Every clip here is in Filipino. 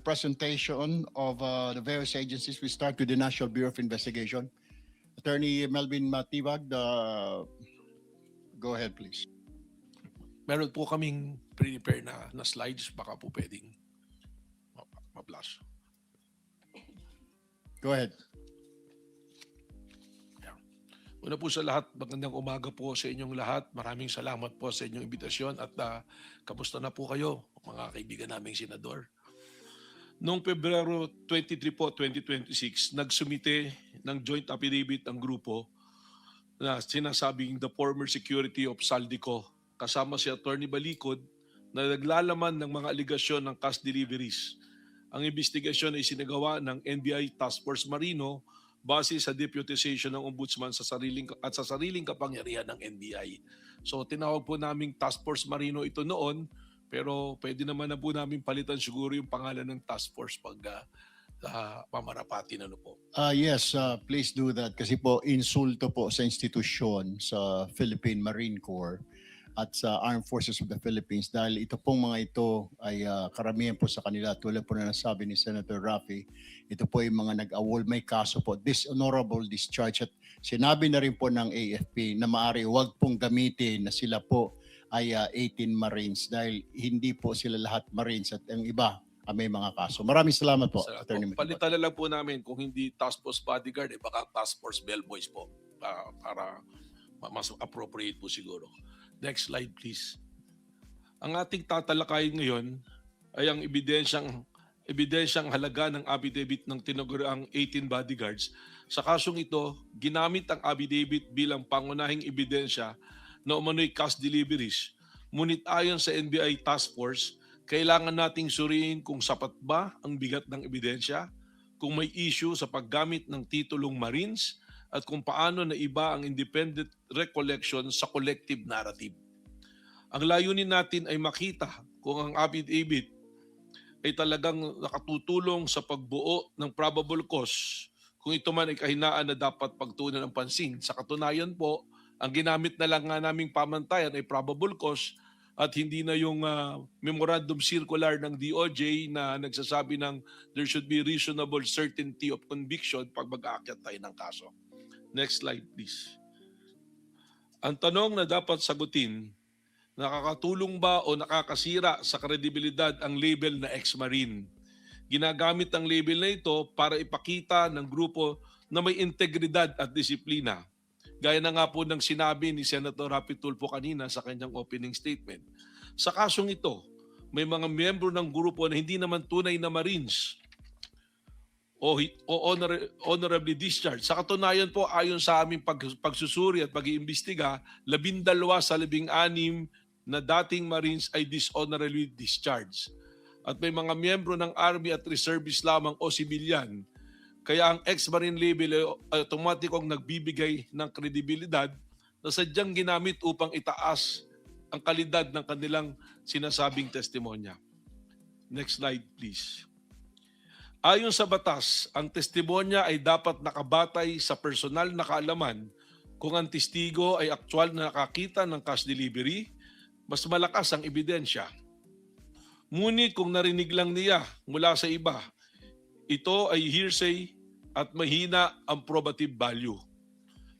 presentation of the various agencies. We start with the National Bureau of Investigation. Attorney Melvin Matibag, go ahead, please. Meron po kaming prepare na slides, baka po pwedeng ma-flash. Go ahead. Yeah. Una po sa lahat, magandang umaga po sa inyong lahat. Maraming salamat po sa inyong imbitasyon at kamusta na po kayo, mga kaibigan naming senador. Noong Pebrero 23 po, 2026, nagsumite ng joint affidavit ang grupo na sinasabing the former security of Saldico kasama si Attorney Balikod na naglalaman ng mga aligasyon ng cash deliveries. Ang investigasyon ay sinagawa ng NBI Task Force Marino base sa deputization ng Ombudsman sa sariling kapangyarihan ng NBI. So tinawag po naming Task Force Marino ito noon, pero pwede naman na po namin palitan siguro yung pangalan ng task force pag pamarapati na po. Yes, please do that kasi po insulto po sa institusyon sa Philippine Marine Corps at sa Armed Forces of the Philippines dahil ito pong mga ito ay karamihan po sa kanila tulad po na nasabi ni Senator Raffy, ito po yung mga nag-awol, may kaso po, dishonorable discharge at sinabi na rin po ng AFP na maaari huwag pong gamitin na sila po ay 18 Marines dahil hindi po sila lahat Marines at ang iba may mga kaso. Maraming salamat po, Attorney Matibag. Palitan na lang po namin kung hindi Task Force Bodyguard, baka Task Force Bellboys po para mas appropriate po siguro. Next slide please. Ang ating tatalakayin ngayon ay ang ebidensyang halaga ng affidavit ng tinaguriang 18 bodyguards. Sa kasong ito, ginamit ang affidavit bilang pangunahing ebidensya na umano'y cash deliveries. Ngunit ayon sa NBI Task Force, kailangan nating suriin kung sapat ba ang bigat ng ebidensya, kung may issue sa paggamit ng titulong Marines, at kung paano na iba ang independent recollection sa collective narrative. Ang layunin natin ay makita kung ang affidavit ay talagang nakatutulong sa pagbuo ng probable cause, kung ito man ay kahinaan na dapat pagtuunan ng pansin. Sa katunayan po, ang ginamit na lang nga naming pamantayan ay probable cause at hindi na yung memorandum circular ng DOJ na nagsasabi ng there should be reasonable certainty of conviction pag mag-aakyat tayo ng kaso. Next slide please. Ang tanong na dapat sagutin, nakakatulong ba o nakakasira sa kredibilidad ang label na ex-Marine? Ginagamit ang label na ito para ipakita ng grupo na may integridad at disiplina. Gaya na nga po ng sinabi ni Senator Raffy Tulfo kanina sa kanyang opening statement. Sa kasong ito, may mga miyembro ng grupo na hindi naman tunay na Marines o honorably discharged. Sa katunayan po, ayon sa aming pagsusuri at pag-iimbestiga, 12 sa 16 na dating Marines ay dishonorably discharged. At may mga miyembro ng Army at Reservists lamang o sibilyan. Kaya ang ex-Marine label ay automatikong nagbibigay ng kredibilidad na sadyang ginamit upang itaas ang kalidad ng kanilang sinasabing testimonya. Next slide please. Ayon sa batas, ang testimonya ay dapat nakabatay sa personal na kaalaman. Kung ang testigo ay aktual na nakakita ng cash delivery, mas malakas ang ebidensya. Ngunit kung narinig lang niya mula sa iba, ito ay hearsay at mahina ang probative value.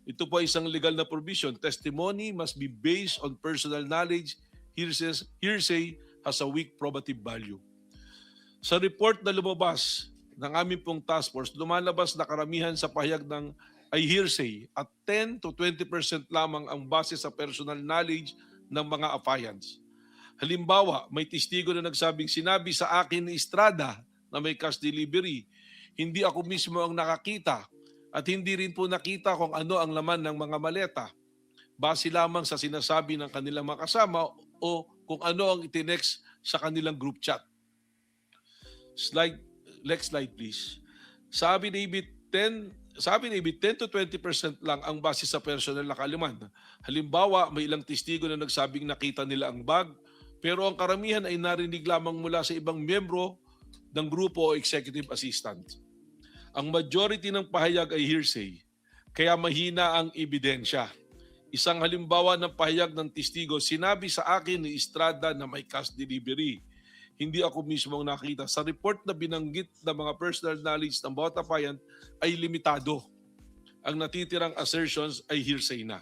Ito po ay isang legal na provision. Testimony must be based on personal knowledge. Hearsay has a weak probative value. Sa report na lumabas ng aming pong task force, lumalabas na karamihan sa pahayag ng ay hearsay at 10 to 20% lamang ang base sa personal knowledge ng mga affiants. Halimbawa, may testigo na nagsabing sinabi sa akin ni Estrada na may cash delivery. Hindi ako mismo ang nakakita at hindi rin po nakita kung ano ang laman ng mga maleta. Base lamang sa sinasabi ng kanilang mga kasama o kung ano ang itinext sa kanilang group chat. Next slide please. Sabi ni 10 to 20% lang ang base sa personal na kaalaman. Halimbawa, may ilang testigo na nagsabing nakita nila ang bag, pero ang karamihan ay narinig lamang mula sa ibang miyembro ng grupo o executive assistant. Ang majority ng pahayag ay hearsay, kaya mahina ang ebidensya. Isang halimbawa ng pahayag ng testigo, sinabi sa akin ni Estrada na may cash delivery. hindi ako mismo ang nakita. Sa report na binanggit ng mga personal knowledge ng bawat applicant ay limitado. Ang natitirang assertions ay hearsay na.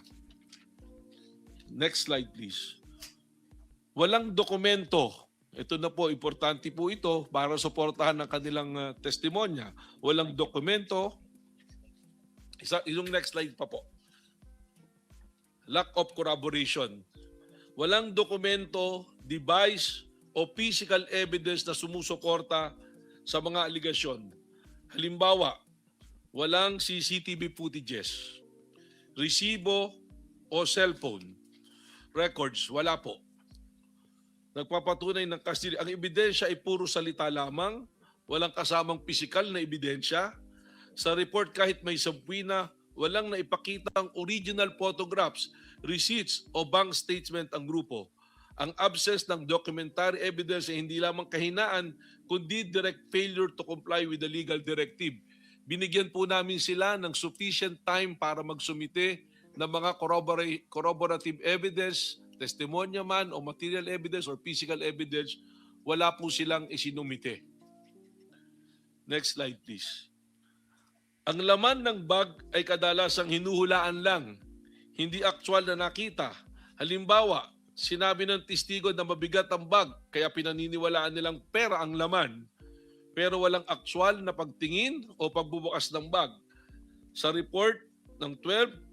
Next slide please. Walang dokumento. Ito na po, importante po ito para suportahan ng kanilang testimonya. Walang dokumento. Yung next slide pa po. Lack of corroboration. Walang dokumento, device, o physical evidence na sumusuporta sa mga aligasyon. Halimbawa, walang CCTV footages, resibo o cellphone records, wala po. Nagpapatunay ng custody. Ang ebidensya ay puro salita lamang, walang kasamang pisikal na ebidensya. Sa report kahit may subpoena, walang naipakitang original photographs, receipts o bank statement ang grupo. Ang absence ng documentary evidence ay hindi lamang kahinaan, kundi direct failure to comply with the legal directive. Binigyan po namin sila ng sufficient time para magsumite ng mga corroborative evidence, testimonya man o material evidence or physical evidence. Wala po silang isinumite. Next slide please. Ang laman ng bag ay kadalasang hinuhulaan lang, hindi aktual na nakita. Halimbawa, sinabi ng testigo na mabigat ang bag, kaya pinaniniwalaan nilang pera ang laman, pero walang aktual na pagtingin o pagbubukas ng bag. Sa report ng 12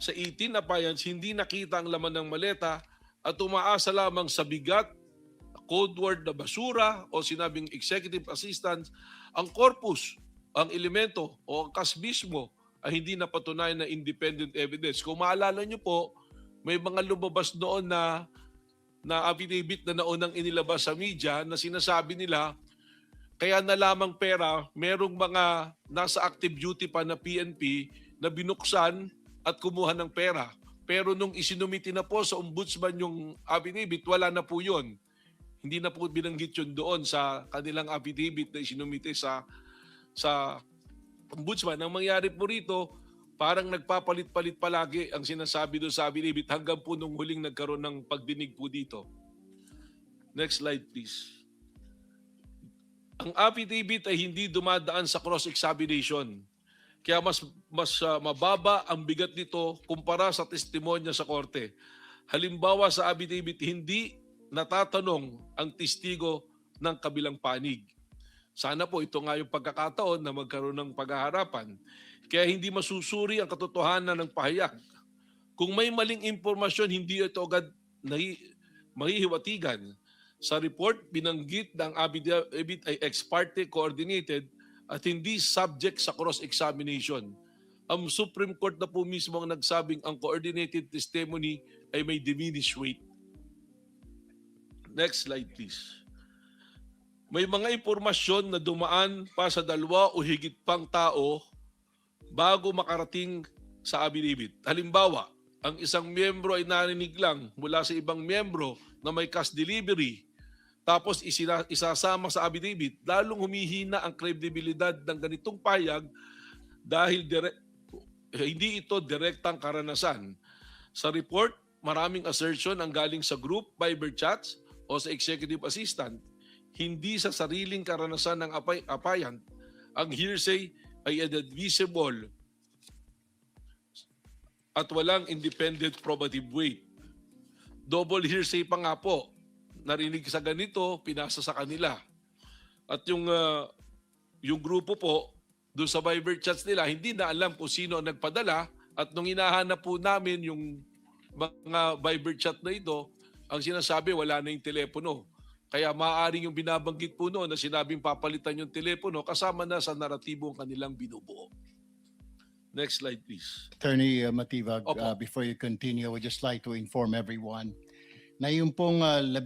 sa 18 appliance, hindi nakita ang laman ng maleta at umaasa lamang sa bigat, code word na basura o sinabing executive assistant. Ang corpus, ang elemento o ang kas mismo ay hindi napatunayan na independent evidence. Kung maalala nyo po, may mga lumabas noon na affidavit na naunang inilabas sa media na sinasabi nila kaya na lamang pera, merong mga nasa active duty pa na PNP na binuksan at kumuha ng pera. Pero nung isinumiti na po sa ombudsman yung affidavit, wala na po yun. Hindi na po binanggit yun doon sa kanilang affidavit na isinumiti sa ombudsman. Ang mangyari po rito, parang nagpapalit-palit palagi ang sinasabi doon sa affidavit hanggang po nung huling nagkaroon ng pagdinig po dito. Next slide please. Ang affidavit ay hindi dumadaan sa cross-examination. Kaya mas mababa ang bigat nito kumpara sa testimonya sa korte. Halimbawa sa affidavit, hindi natatanong ang testigo ng kabilang panig. Sana po ito nga yung pagkakataon na magkaroon ng paghaharapan. Kaya hindi masusuri ang katotohanan ng pahayag. Kung may maling impormasyon, hindi ito agad mahihiwatigan. Sa report, binanggit na ang affidavit ay ex parte coordinated at hindi subject sa cross-examination. Ang Supreme Court na po mismo ang nagsabing ang coordinated testimony ay may diminished weight. Next slide please. May mga impormasyon na dumaan pa sa 2 o higit pang tao bago makarating sa affidavit. Halimbawa, ang isang miyembro ay narinig lang mula sa ibang miyembro na may cash delivery, tapos isasama sa affidavit, lalong humihina ang kredibilidad ng ganitong pahayag dahil hindi ito direktang karanasan. Sa report, maraming assertion ang galing sa group, Viber chats o sa executive assistant, hindi sa sariling karanasan ng applicant. Ang hearsay ay inadmissible at walang independent probative weight. Double hearsay pa nga po. Narinig sa ganito, pinasa sa kanila. At yung grupo po, doon sa Viber chats nila, hindi na alam kung sino ang nagpadala. At nung hinahanap po namin yung mga Viber chat na ito, ang sinasabi, wala na yung telepono. Kaya maaaring yung binabanggit po noon na sinabing papalitan yung telepono, kasama na sa naratibo ang kanilang binubuo. Next slide, please. Attorney Matibag, Opo. before you continue, I would just like to inform everyone na yung pong 18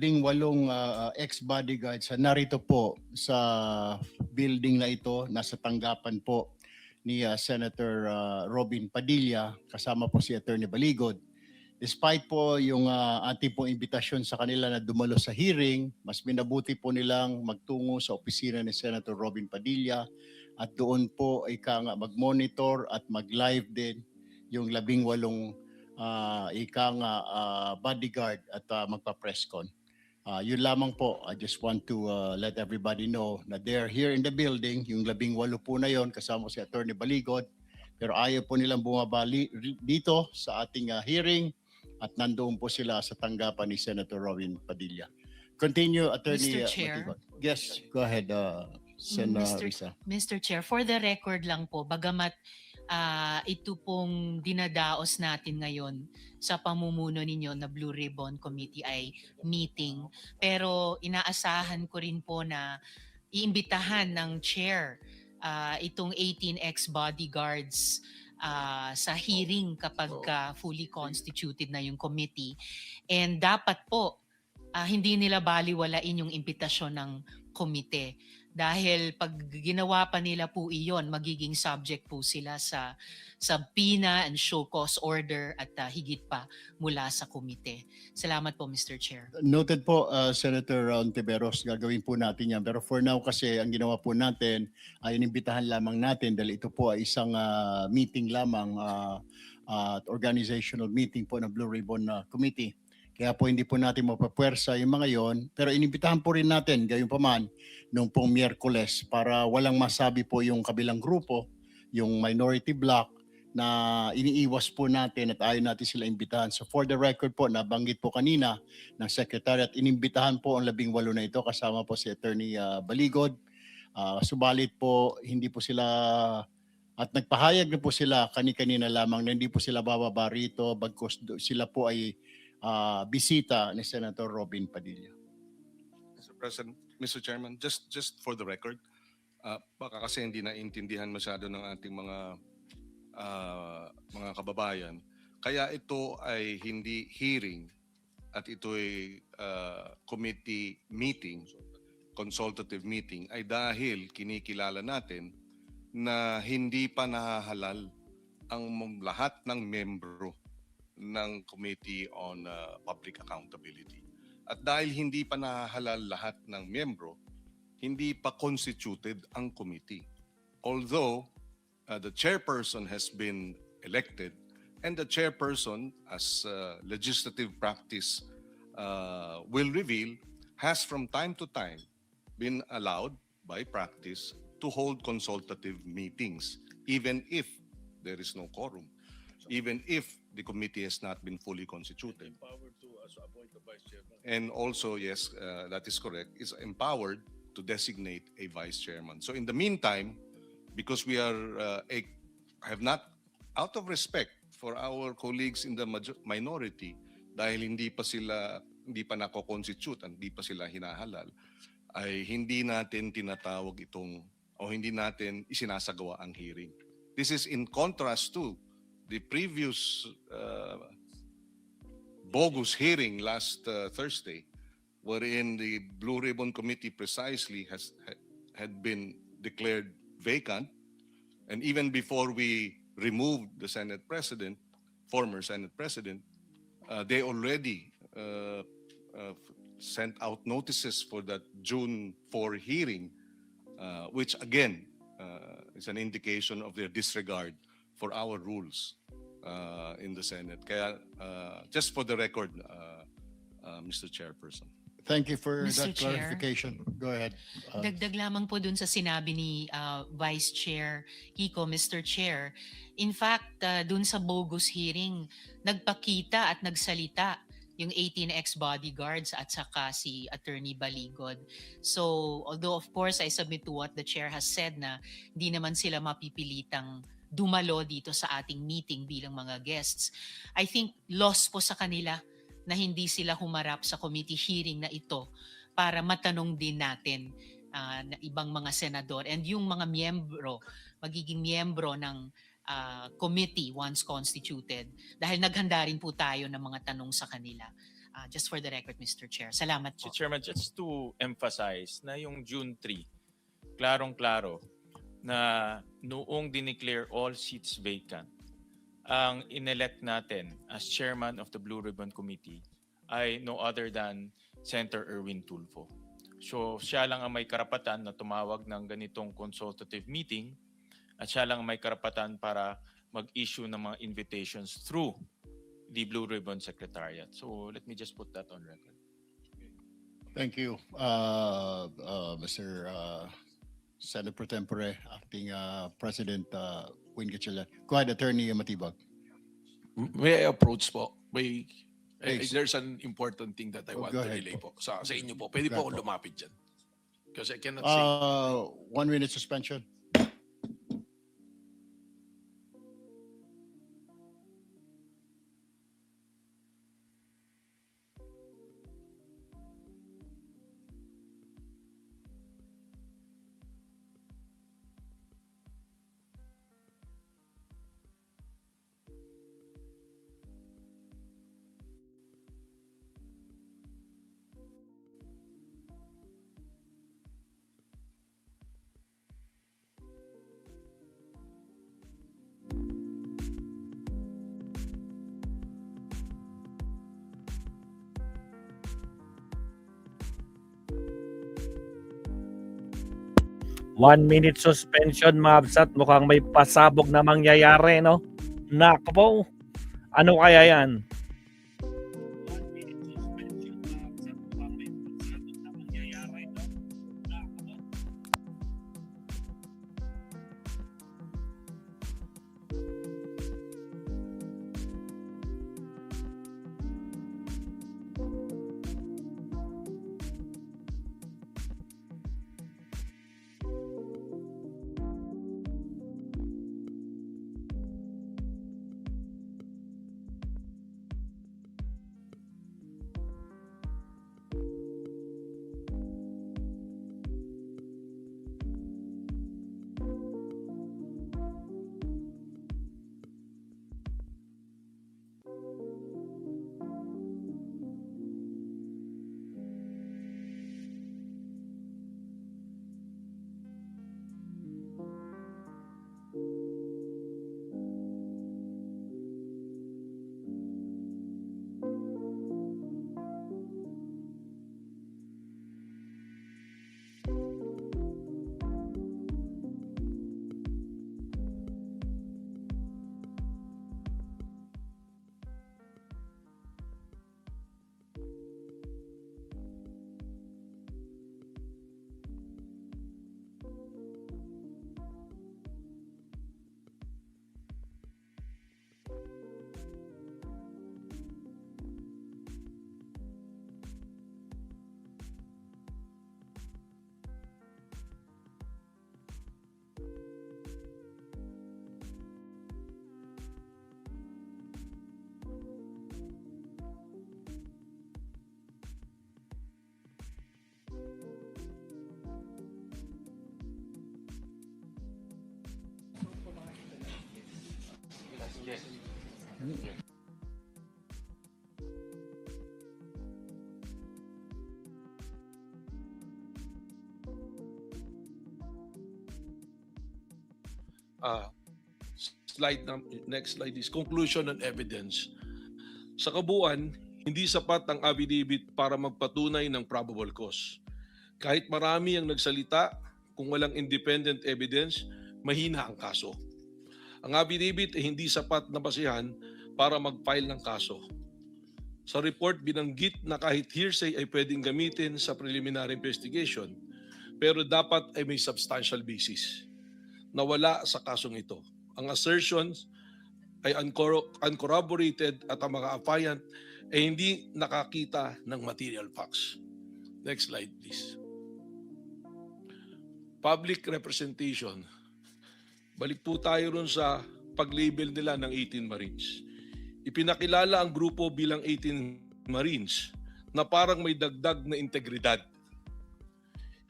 ex-bodyguards narito po sa building na ito, nasa tanggapan po ni Senator Robin Padilla, kasama po si Attorney Baligod. Despite po yung ating pong imbitasyon sa kanila na dumalo sa hearing, mas minabuti po nilang magtungo sa opisina ni Senator Robin Padilla at doon po ay mag-monitor at mag-live din yung 18 bodyguard at magpa-press con. Yun lamang po, I just want to let everybody know na they're here in the building, yung 18 po na yon kasama si Attorney Baligod, pero ayaw po nilang bumabali dito sa ating hearing at nandoon po sila sa tanggapan ni Senator Robin Padilla. Continue, Attorney Mr. Chair. Matigot. Yes, go ahead, Sen. Mr. Risa. Mr. Chair, for the record lang po, bagamat ito pong dinadaos natin ngayon sa pamumuno ninyo na Blue Ribbon Committee ay meeting, pero inaasahan ko rin po na iimbitahan ng chair itong 18 ex-bodyguards sa hearing kapag fully constituted na yung committee. And dapat po hindi nila baliwalain yung imbitasyon ng komite. Dahil pag ginawa pa nila po iyon, magiging subject po sila sa subpoena and show cause order at higit pa mula sa komite. Salamat po, Mr. Chair. Noted po, Senator Ontiveros, gagawin po natin yan. Pero for now kasi, ang ginawa po natin ay inimbitahan lamang natin dahil ito po ay isang meeting lamang, organizational meeting po ng Blue Ribbon Committee. Kaya po hindi po natin mapapwersa yung mga yon, pero inimbitahan po rin natin gayon pa man nung pong Miyerkules para walang masabi po yung kabilang grupo, yung minority bloc na iniiwas po natin at ayaw natin sila imbitahan. So for the record po, nabanggit po kanina ng Secretary at inimbitahan po ang 18 na ito kasama po si Attorney Baligod. Subalit po hindi po sila at nagpahayag na po sila kani-kanina lamang na hindi po sila bababa rito bagkus sila po ay bisita ni Senator Robin Padilla. Mr. President, Mr. Chairman, just for the record, baka kasi hindi naintindihan masyado ng ating mga kababayan. Kaya ito ay hindi hearing at ito ay committee meeting, consultative meeting, ay dahil kinikilala natin na hindi pa nahahalal ang lahat ng membro ng Committee on Public Accountability. At dahil hindi pa nahahalal lahat ng membro, hindi pa constituted ang committee. Although the chairperson has been elected and the chairperson, as legislative practice will reveal, has from time to time been allowed by practice to hold consultative meetings, even if there is no quorum, even if the committee has not been fully constituted. Empowered to appoint the vice chairman. And also, yes, that is correct, is empowered to designate a vice chairman. So in the meantime, because we have not, out of respect for our colleagues in the minority, dahil hindi pa nako-constitute, hindi pa sila hinahalal, ay hindi natin tinatawag itong, o hindi natin isinasagawa ang hearing. This is in contrast to the previous bogus hearing last Thursday, wherein the Blue Ribbon Committee precisely had been declared vacant, and even before we removed the Senate President, former Senate President, they already sent out notices for that June 4 hearing, which again is an indication of their disregard for our rules in the Senate. Kaya just for the record, Mr. Chairperson. Thank you for Mr. that Chair. clarification. Go ahead. Dagdag lamang po dun sa sinabi ni Vice Chair Kiko, Mr. Chair. In fact, dun sa bogus hearing, nagpakita at nagsalita yung 18 ex-bodyguards at saka si Attorney Baligod. So, although of course I submit to what the chair has said na hindi naman sila mapipilitang dumalo dito sa ating meeting bilang mga guests, I think loss po sa kanila na hindi sila humarap sa committee hearing na ito para matanong din natin na ibang mga senador and yung mga miyembro, magiging miyembro ng committee once constituted dahil naghanda rin po tayo ng mga tanong sa kanila. Just for the record, Mr. Chair. Salamat po. Mr. Chairman, just to emphasize na yung June 3, klarong-klaro na noong dineclare all seats vacant, ang inelect natin as chairman of the Blue Ribbon Committee ay no other than Senator Erwin Tulfo. So siya lang ang may karapatan na tumawag ng ganitong consultative meeting at siya lang ang may karapatan para mag-issue ng mga invitations through the Blue Ribbon Secretariat. So let me just put that on record. Thank you, Mr. Senate Pro Tempore, Acting President Win Gatchalian. Go ahead, Attorney Matibag. May I approach po? Please. There's an important thing that I Oh, want go to ahead relay po. po. Sa inyo po. Pwede Go po ahead akong po. lumapit dyan. Because I cannot see. 1 minute suspension. One minute suspension, Mabsat. Mukhang may pasabog na mangyayari, no? Nako po. Ano kaya yan? Next slide is conclusion and evidence. Sa kabuuan, hindi sapat ang affidavit para magpatunay ng probable cause. Kahit marami ang nagsalita, kung walang independent evidence, mahina ang kaso. Ang affidavit ay hindi sapat na basihan para mag-file ng kaso. Sa report, binanggit na kahit hearsay ay pwedeng gamitin sa preliminary investigation, pero dapat ay may substantial basis. Nawala sa kasong ito. Ang assertions ay uncorroborated at ang mga affiant ay hindi nakakita ng material facts. Next slide, please. Public representation. Balik po tayo ron sa pag-label nila ng 18 Marines. Ipinakilala ang grupo bilang 18 Marines na parang may dagdag na integridad.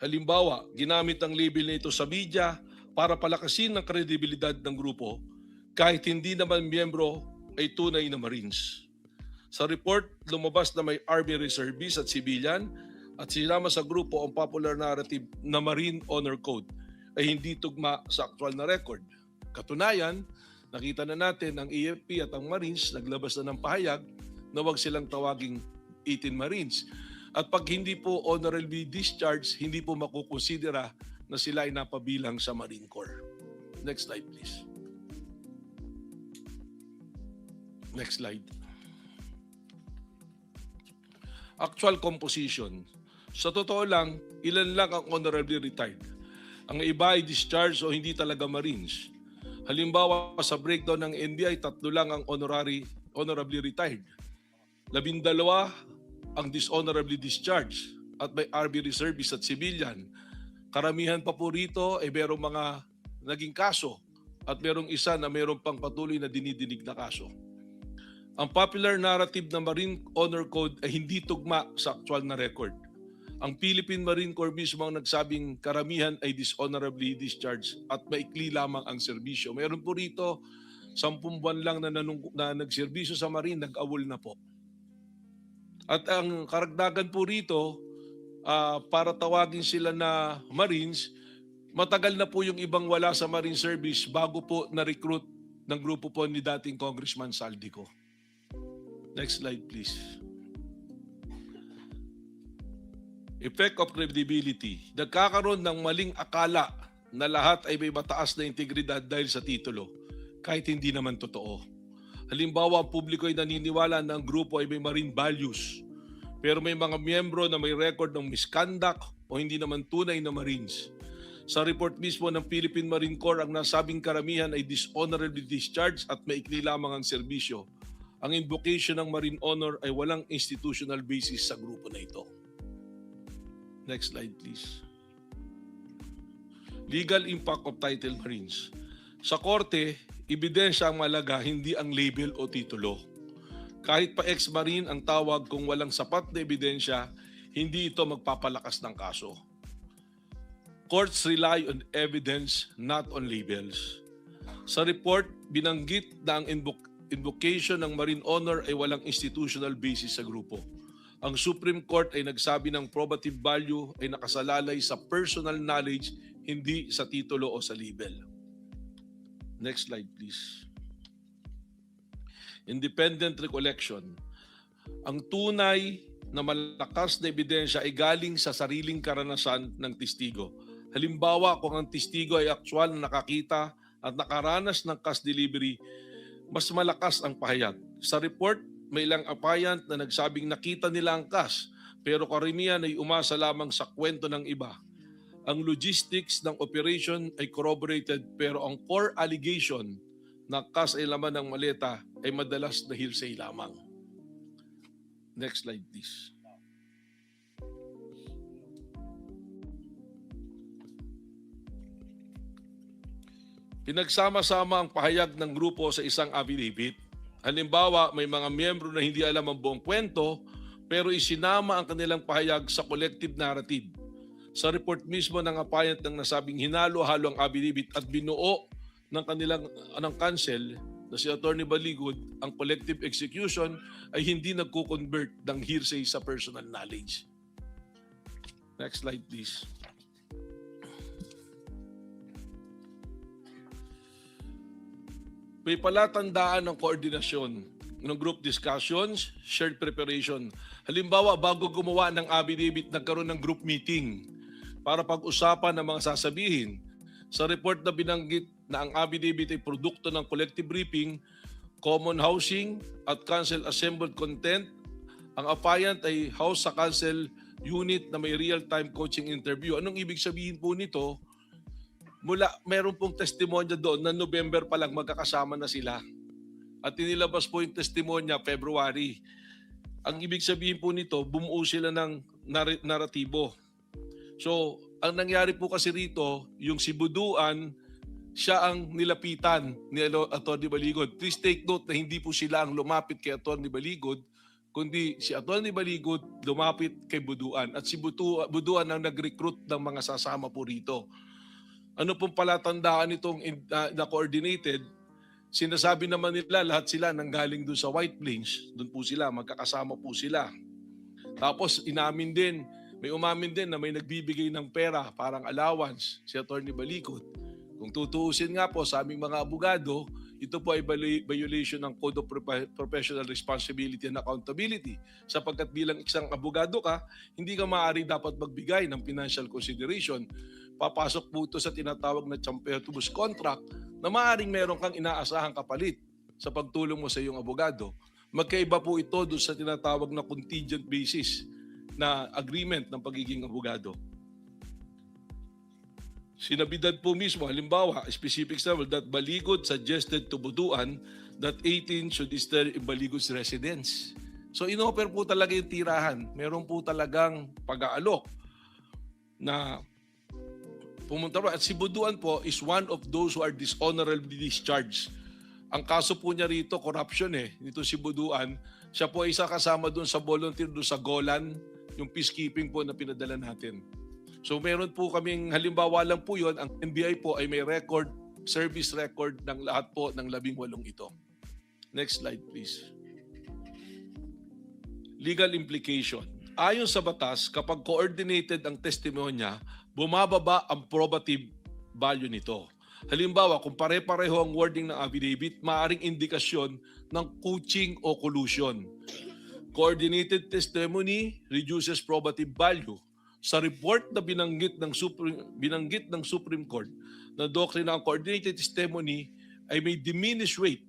Halimbawa, ginamit ang label na ito sa media para palakasin ang kredibilidad ng grupo kahit hindi naman miyembro ay tunay na Marines. Sa report, lumabas na may Army Reservists at Civilian at sinama sa grupo ang popular narrative na Marine Honor Code ay hindi tugma sa aktual na record. Katunayan, nakita na natin ang AFP at ang Marines naglabas na ng pahayag na huwag silang tawaging 18 Marines. At pag hindi po honorably discharged, hindi po makukonsidera na sila ay napabilang sa Marine Corps. Next slide, please. Next slide. Actual composition. Sa totoo lang, ilan lang ang honorably retired. Ang iba ay discharged o hindi talaga Marines. Halimbawa, sa breakdown ng NBI, 3 lang ang honorably retired. 12 ang dishonorably discharged at may RB reservist at civilian. Karamihan pa po rito ay merong mga naging kaso at merong isa na merong pang patuloy na dinidinig na kaso. Ang popular narrative ng Marine Honor Code ay hindi tugma sa actual na record. Ang Philippine Marine Corps mismo ang nagsabing karamihan ay dishonorably discharged at maikli lamang ang serbisyo. Meron po rito 10 buwan lang na nagserbisyo sa Marine, nag-awol na po. At ang karagdagan po rito, para tawagin sila na Marines, matagal na po yung ibang wala sa Marine Service bago po na-recruit ng grupo po ni dating Congressman Saldico. Next slide please. Effect of credibility. Nagkakaroon ng maling akala na lahat ay may mataas na integridad dahil sa titulo, kahit hindi naman totoo. Halimbawa, ang publiko ay naniniwala na ang grupo ay may marine values, pero may mga miyembro na may record ng misconduct o hindi naman tunay na Marines. Sa report mismo ng Philippine Marine Corps, ang nasabing karamihan ay dishonorably discharged at maikli lamang ang serbisyo. Ang invocation ng Marine Honor ay walang institutional basis sa grupo na ito. Next slide please. Legal impact of title Marines. Sa korte, ebidensya ang malaga, hindi ang label o titulo. Kahit pa ex-Marine ang tawag, kung walang sapat na ebidensya, hindi ito magpapalakas ng kaso. Courts rely on evidence, not on labels. Sa report, binanggit na ang invocation ng Marine Honor ay walang institutional basis sa grupo. Ang Supreme Court ay nagsabi ng probative value ay nakasalalay sa personal knowledge, hindi sa titulo o sa label. Next slide please. Independent recollection. Ang tunay na malakas na ebidensya ay galing sa sariling karanasan ng testigo. Halimbawa, kung ang testigo ay aktwal na nakakita at nakaranas ng cash delivery, mas malakas ang pahayag. Sa report, may ilang apayant na nagsabing nakita nila ang cash, pero karamihan ay umasa lamang sa kwento ng iba. Ang logistics ng operation ay corroborated, pero ang core allegation na cash ay laman ng maleta ay madalas na hearsay lamang. Next slide please. Pinagsama-sama ang pahayag ng grupo sa isang affidavit. Halimbawa, may mga miyembro na hindi alam ang buong kwento, pero isinama ang kanilang pahayag sa collective narrative. Sa report mismo ng apayant ng nasabing hinalo-halo ang affidavit at binuo ng counsel na si Atty. Baligod, ang collective execution ay hindi nagko-convert ng hearsay sa personal knowledge. Next slide please. May palatandaan ng koordinasyon ng group discussions, shared preparation. Halimbawa, bago gumawa ng affidavit, nagkaroon ng group meeting para pag-usapan ng mga sasabihin. Sa report na binanggit na ang affidavit ay produkto ng collective briefing, common housing at council assembled content, ang apayant ay house sa council unit na may real-time coaching interview. Anong ibig sabihin po nito? Meron pong testimonya doon na November pa lang magkakasama na sila. At inilabas po yung testimonya February. Ang ibig sabihin po nito, bumuo sila ng naratibo. So, ang nangyari po kasi rito, yung si Buduan, siya ang nilapitan ni Atty. Baligod. Please take note na hindi po sila ang lumapit kay Atty. Baligod, kundi si Atty. Baligod lumapit kay Buduan. At si Buduan ang nag-recruit ng mga sasama po rito. Ano pong palatandaan itong na-coordinated? Sinasabi naman nila lahat sila nanggaling doon sa White Plains. Doon po sila, magkakasama po sila. Tapos may umamin din na may nagbibigay ng pera, parang allowance, si Atty. Baligod. Kung tutuusin nga po sa aming mga abogado, ito po ay violation ng Code of Professional Responsibility and Accountability. Sapagkat bilang isang abogado ka, hindi ka maaari dapat magbigay ng financial consideration. Papasok po ito sa tinatawag na champertibus contract na maaaring meron kang inaasahang kapalit sa pagtulong mo sa iyong abogado. Magkaiba po ito doon sa tinatawag na contingent basis na agreement ng pagiging abogado. Sinabidad po mismo, halimbawa, specific example, that Baligod suggested to Buduan that 18 should stay in Baligod's residence. So inoffer po talaga yung tirahan. Meron po talagang pag-aalok na pumunta ro. At si Buduan po is one of those who are dishonorably discharged. Ang kaso po niya rito, corruption Dito si Buduan, siya po ay isa kasama doon sa volunteer doon sa Golan, yung peacekeeping po na pinadala natin. So meron po kaming, halimbawa lang po yun, ang NBI po ay may record, service record ng lahat po ng 18 ito. Next slide please. Legal implication. Ayon sa batas, kapag coordinated ang testimonya, bumababa ang probative value nito. Halimbawa, kung pare-pareho ang wording ng affidavit, maaaring indikasyon ng coaching o collusion. Coordinated testimony reduces probative value. Sa report na binanggit ng Supreme Court na doktrina ng coordinated testimony ay may diminished weight.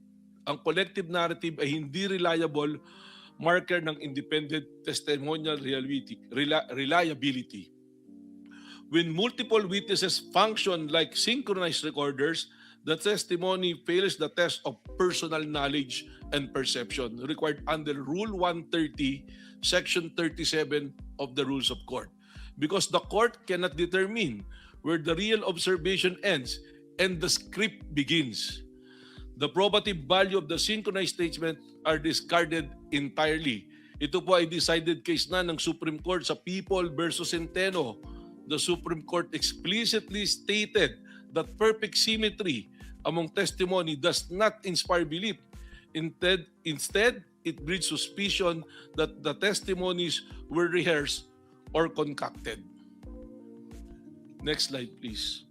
Ang collective narrative ay hindi reliable marker ng independent testimonial reliability. When multiple witnesses function like synchronized recorders, the testimony fails the test of personal knowledge and perception required under Rule 130, Section 37 of the Rules of Court. Because the court cannot determine where the real observation ends and the script begins. The probative value of the synchronized statement are discarded entirely. Ito po ay decided case na ng Supreme Court sa People versus Centeno. The Supreme Court explicitly stated that perfect symmetry among testimony does not inspire belief. Instead, it breeds suspicion that the testimonies were rehearsed or concocted. Next slide, please.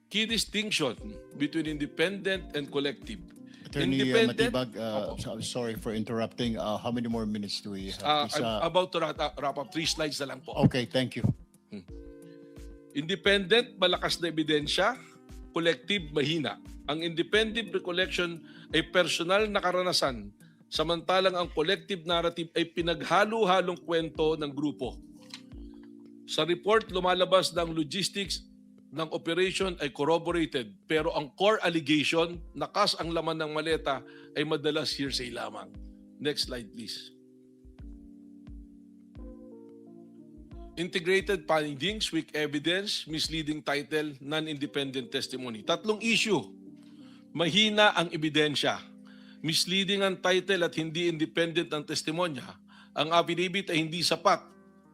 Key distinction between independent and collective. Attorney Independent- Matibag, Opo. sorry for interrupting. How many more minutes do we have? I'm about to wrap up. 3 slides na lang po. Okay, thank you. Independent, malakas na ebidensya. Collective, mahina. Ang independent recollection ay personal na karanasan, samantalang ang collective narrative ay pinaghalo-halong kwento ng grupo. Sa report, lumalabas na ang logistics ng operation ay corroborated, pero ang core allegation, nakas ang laman ng maleta, ay madalas hearsay lamang. Next slide, please. Integrated findings, weak evidence, misleading title, non-independent testimony. 3 issue. Mahina ang ebidensya. Misleading ang title at hindi independent ang testimonya. Ang affidavit ay hindi sapat.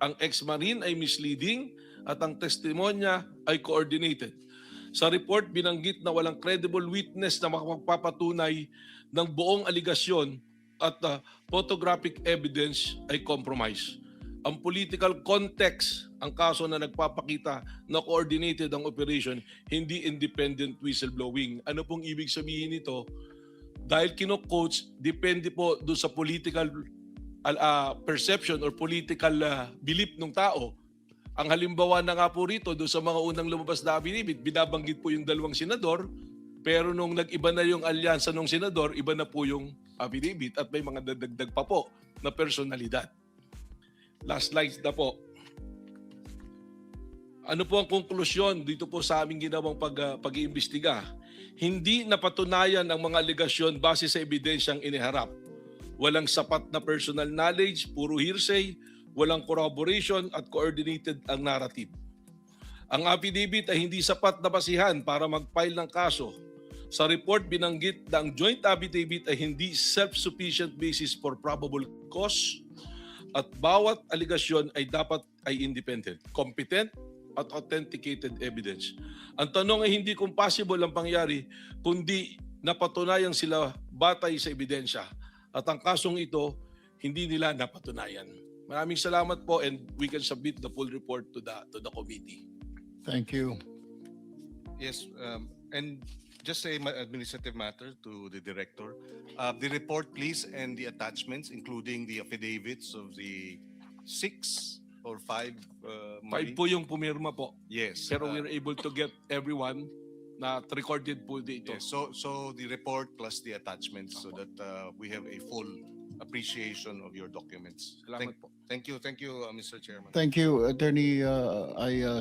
Ang ex-marine ay misleading at ang testimonya ay coordinated. Sa report, binanggit na walang credible witness na makapagpapatunay ng buong aligasyon at photographic evidence ay compromise. Ang political context, ang kaso na nagpapakita na coordinated ang operation, hindi independent whistleblowing. Ano pong ibig sabihin nito? Dahil kino-coach, depende po doon sa political perception or political belief ng tao. Ang halimbawa na nga po rito, doon sa mga unang lumabas na affidavit, binabanggit po yung 2 senador, pero nung nag-iba na yung alyansa ng senador, iba na po yung affidavit at may mga dadagdag pa po na personalidad. Last slide na po. Ano po ang konklusyon dito po sa aming ginawang pag-iimbestiga? Hindi napatunayan ang mga alegasyon base sa ebidensyang iniharap. Walang sapat na personal knowledge, puro hearsay, walang corroboration at coordinated ang narrative. Ang affidavit ay hindi sapat na basihan para mag-file ng kaso. Sa report, binanggit na ang joint affidavit ay hindi self-sufficient basis for probable cause at bawat aligasyon ay dapat ay independent, competent at authenticated evidence. Ang tanong ay hindi kung possible ang pangyari, kundi napatunayan sila batay sa ebidensya. At ang kasong ito, hindi nila napatunayan. Maraming salamat po and we can submit the full report to the committee. Thank you. Yes, and just a administrative matter to the director. The report, please, and the attachments, including the affidavits of the 6 or 5 5 po yung pumirma po. Yes. Pero we were able to get everyone na recorded po dito. yes. So the report plus the attachments so that we have a full appreciation of your documents. Salamat po. Thank you, Mr. Chairman. Thank you, Attorney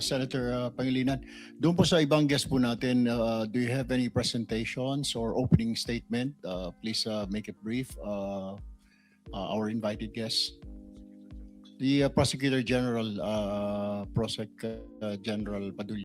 Senator Pangilinan. Doon po sa ibang guest po natin, do you have any presentations or opening statement? Please make it brief. Our invited guests. The Prosecutor General, Prosec General Padilla.